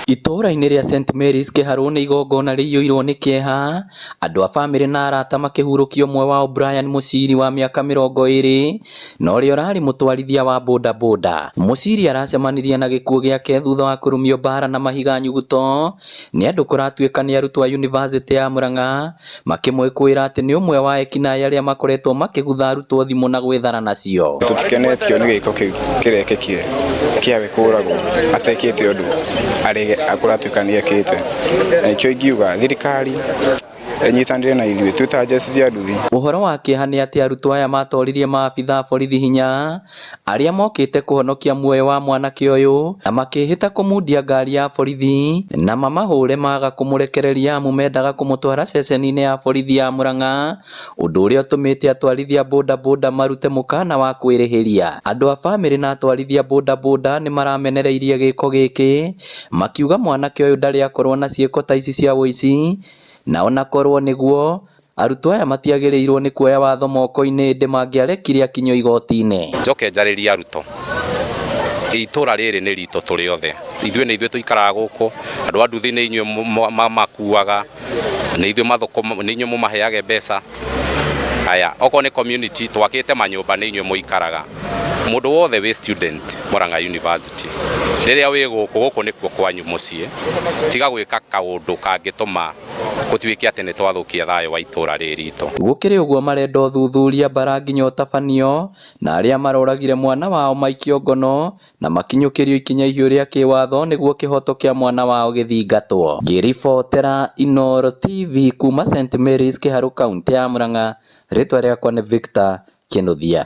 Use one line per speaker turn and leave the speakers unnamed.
Itũũra-inĩ rĩa St Mary's Kĩharũ nĩ igongona rĩiyũirwo nĩ kĩeha, andũ a bamĩrĩ na arata makĩhurũkia ũmwe wao Brian Mũciri wa mĩaka 20 na ũrĩa ũrarĩ mũtwarithia wa bodaboda. Mũciri aracemanirie na gĩkuũ gĩake thutha wa kũrumio mbara na mahiga nyuguto nĩ andũ kũratuĩka nĩ arutwo a yunivasĩtĩ ya Mũrang'a, makĩmwĩkũĩra atĩ nĩ ũmwe wa ekinaĩ arĩa makoretwo makĩgutha arutwo thimũ na gwĩthara nacio.
Tũtikenetio nĩ gĩko kĩu kĩrekĩkire kĩawe kũragwo atekĩte ũndũ akũratuĩka nĩ ekĩte, na ikĩo ingiuga thirikari enyitanĩre na ithuĩ twĩ ta njeci cia nduthi.
Ũhoro wa kĩeha nĩ atĩ arutwo aya matoririe maabitha a borithi hinya arĩa mokĩte kũhonokia muoyo wa mwanake ũyũ na makĩhĩta kũmundia ngari ya borithi na mamahũre maga kũmũrekereria amu mendaga kũmũtwara ceceni-inĩ ya borithi ya Mũrang'a, ũndũ ũrĩa ũtũmĩte atwarithia bodaboda marute mũkana wa kwĩrĩhĩria. Andũ a bamĩrĩ na atwarithia bodaboda nĩ maramenereirie gĩko gĩkĩ, makiuga mwanake ũyũ ndarĩ akorwo na ciĩko ta ici cia ũici, na onakorwo nĩguo arutwo aya matiagĩrĩirwo nĩ kuoya watho moko-inĩ ĩndĩ mangĩarekire akinyio igoti-inĩ.
Njoke njarĩrie arutwo, itũũra rĩrĩ nĩ ritũ tũrĩ othe, ithuĩ nĩ ithuĩ tũikaraga gũkũ, andũ a nduthi nĩ inyuĩ makuaga, nĩ ithuĩ mathũkũma, nĩ inyuĩ mũmaheage mbeca. Aya, okorwo nĩ community twakĩte manyũmba nĩ inyuĩ mũikaraga. Mũndũ wothe wĩ student Mũrang'a University, rĩrĩa wĩ gũkũ nĩkuo kwanyu mũciĩ, tiga gwĩka kaũndũ kangĩtũma gũtuĩke atĩ nĩ twathũkia thayũ wa itũũra rĩrĩ ritũ.
Gũkĩrĩ ũguo marenda ũthuthuria mbara nginya ũtabanio na arĩa maroragire mwana wao maikio ngono na makinyũkĩrio ikinya ihiũ rĩa kĩwatho nĩguo kĩhoto kĩa mwana wao gĩthingatwo. Ngĩribotera Inooro TV kuma St Mary's Kĩharũ, kaunti ya Mũrang'a, rĩtwa rĩakwa nĩ Victor Kĩnuthia.